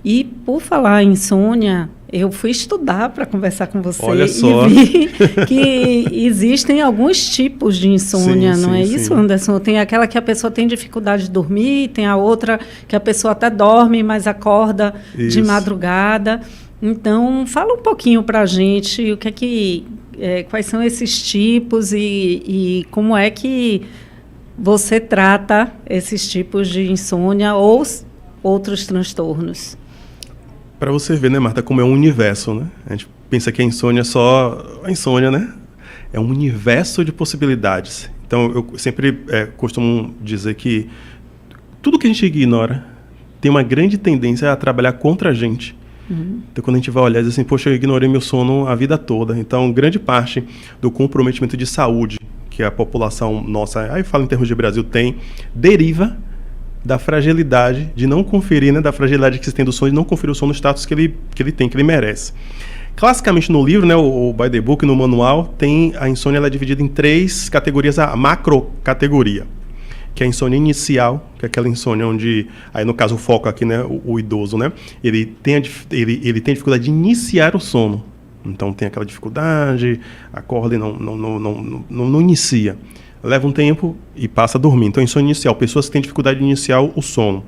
E, por falar em insônia, eu fui estudar para conversar com você. Olha só. E vi que existem alguns tipos de insônia, Sim, não é sim, isso, sim. Anderson? Tem aquela que a pessoa tem dificuldade de dormir, tem a outra que a pessoa até dorme, mas acorda de Isso. madrugada. Então, fala um pouquinho para a gente quais são esses tipos e como é que você trata esses tipos de insônia ou outros transtornos. Para você ver, né, Marta, como é um universo, né? A gente pensa que a insônia é só a insônia, né? É um universo de possibilidades. Então, eu sempre costumo dizer que tudo que a gente ignora tem uma grande tendência a trabalhar contra a gente. Então, quando a gente vai olhar e diz assim, poxa, eu ignorei meu sono a vida toda. Então, grande parte do comprometimento de saúde que a população nossa, aí fala em termos de Brasil, deriva da fragilidade de não conferir, né, da fragilidade que se tem do sono, de não conferir o sono no status que ele tem, que ele merece. Classicamente no livro, né, o By the Book, no manual, a insônia ela é dividida em 3 categorias, a macrocategoria, que é a insônia inicial, que é aquela insônia onde, aí no caso o foco aqui, né, o idoso, né, ele tem dificuldade de iniciar o sono. Então tem aquela dificuldade, acorda e não inicia. Leva um tempo e passa a dormir. Então, insônia inicial, pessoas que têm dificuldade de iniciar o sono.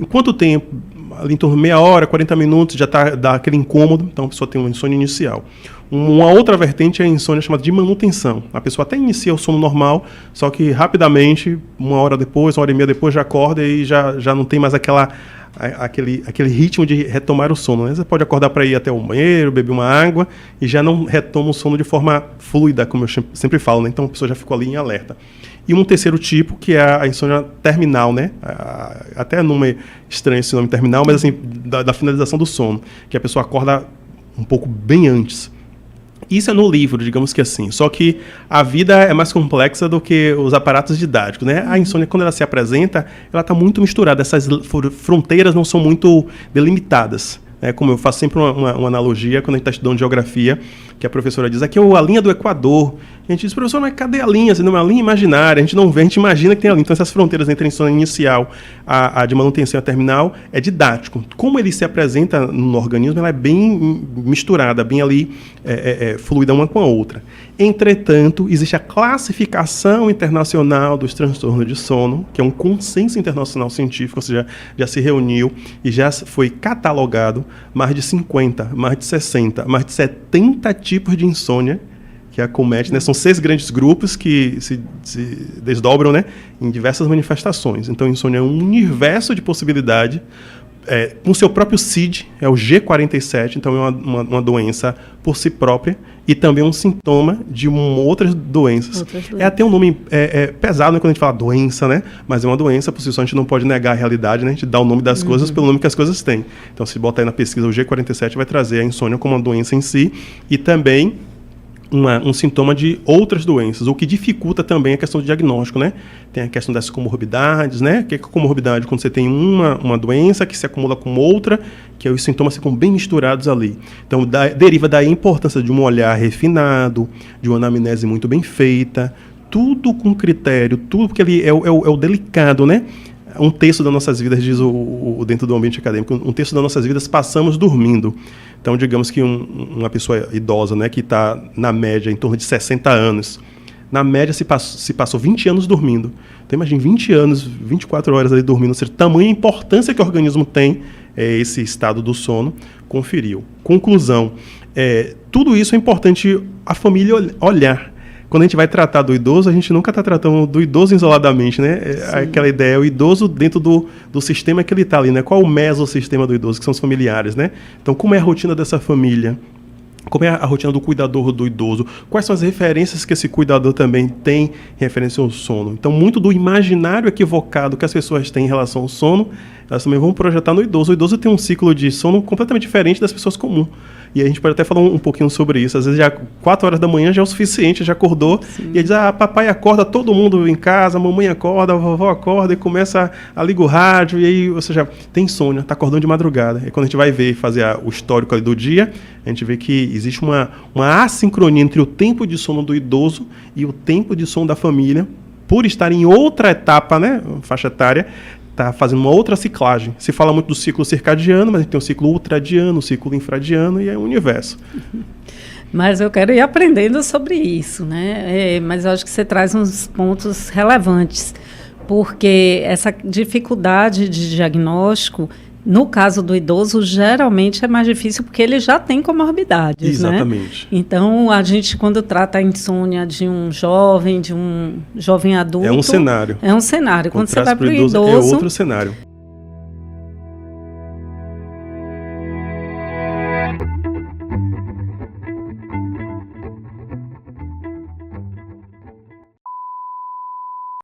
Em quanto tempo? Ali em torno de meia hora, 40 minutos, já dá aquele incômodo, então a pessoa tem uma insônia inicial. Uma outra vertente é a insônia chamada de manutenção. A pessoa até inicia o sono normal, só que rapidamente, uma hora depois, uma hora e meia depois, já acorda e já não tem mais aquele ritmo de retomar o sono. Você pode acordar para ir até o banheiro, beber uma água e já não retoma o sono de forma fluida, como eu sempre falo, né? Então a pessoa já ficou ali em alerta. E um terceiro tipo, que é a insônia terminal, né? Até nome estranho esse nome terminal, mas assim, da finalização do sono, que a pessoa acorda um pouco bem antes. Isso é no livro, digamos que assim. Só que a vida é mais complexa do que os aparatos didáticos, né? A insônia, quando ela se apresenta, ela está muito misturada. Essas fronteiras não são muito delimitadas. Como eu faço sempre uma analogia quando a gente está estudando geografia, que a professora diz, aqui é a linha do Equador. A gente diz, professor, mas cadê a linha? Assim, não, é uma linha imaginária, a gente não vê, a gente imagina que tem a linha. Então, essas fronteiras entre a insônia inicial, a de manutenção e a terminal, é didático. Como ele se apresenta no organismo, ela é bem misturada, bem ali, fluida uma com a outra. Entretanto, existe a classificação internacional dos transtornos de sono, que é um consenso internacional científico, ou seja, já se reuniu e já foi catalogado mais de 50, mais de 60, mais de 70 tipos de insônia que acomete, né? São 6 grandes grupos que se desdobram, né, em diversas manifestações. Então, insônia é um universo de possibilidade, com seu próprio CID, é o G47, então é uma doença por si própria e também um sintoma de outras doenças. É até um nome pesado, né, quando a gente fala doença, né? Mas é uma doença, por si só a gente não pode negar a realidade, né? A gente dá o nome das coisas pelo nome que as coisas têm. Então, se botar aí na pesquisa o G47, vai trazer a insônia como uma doença em si e também um sintoma de outras doenças, o que dificulta também a questão do diagnóstico, né? Tem a questão das comorbidades, né? O que é comorbidade? Quando você tem uma doença que se acumula com outra, que os sintomas ficam bem misturados ali. Então, deriva daí a importância de um olhar refinado, de uma anamnese muito bem feita, tudo com critério, tudo porque ali é o delicado, né? Um terço das nossas vidas, diz dentro do ambiente acadêmico, um terço das nossas vidas passamos dormindo. Então, digamos que uma pessoa idosa, né, que está, na média, em torno de 60 anos, na média se passou 20 anos dormindo. Então, imagine 20 anos, 24 horas ali dormindo, ou seja, tamanha importância que o organismo tem, esse estado do sono, conferiu. Conclusão, tudo isso é importante a família olhar. Quando a gente vai tratar do idoso, a gente nunca está tratando do idoso isoladamente, né? Aquela ideia, o idoso dentro do sistema que ele está ali, né? Qual o mesossistema do idoso, que são os familiares, né? Então, como é a rotina dessa família? Como é a rotina do cuidador do idoso? Quais são as referências que esse cuidador também tem em referência ao sono? Então, muito do imaginário equivocado que as pessoas têm em relação ao sono, elas também vão projetar no idoso. O idoso tem um ciclo de sono completamente diferente das pessoas comuns. E a gente pode até falar um pouquinho sobre isso. Às vezes, já 4 horas da manhã já é o suficiente, já acordou. Sim. E ele diz, papai acorda, todo mundo em casa, mamãe acorda, a vovó acorda, e começa a ligar o rádio, e aí, ou seja, tem insônia, está acordando de madrugada. E quando a gente vai ver, fazer o histórico ali do dia, a gente vê que existe uma assincronia entre o tempo de sono do idoso e o tempo de sono da família, por estar em outra etapa, né, faixa etária, está fazendo uma outra ciclagem. Se fala muito do ciclo circadiano, mas a gente tem o ciclo ultradiano, o ciclo infradiano e é o universo. Mas eu quero ir aprendendo sobre isso, né? Mas eu acho que você traz uns pontos relevantes, porque essa dificuldade de diagnóstico, no caso do idoso, geralmente é mais difícil porque ele já tem comorbidades, Exatamente. né? Então, a gente, quando trata a insônia de um jovem adulto... É um cenário. É um cenário. Quando você vai para o idoso, idoso... é outro cenário.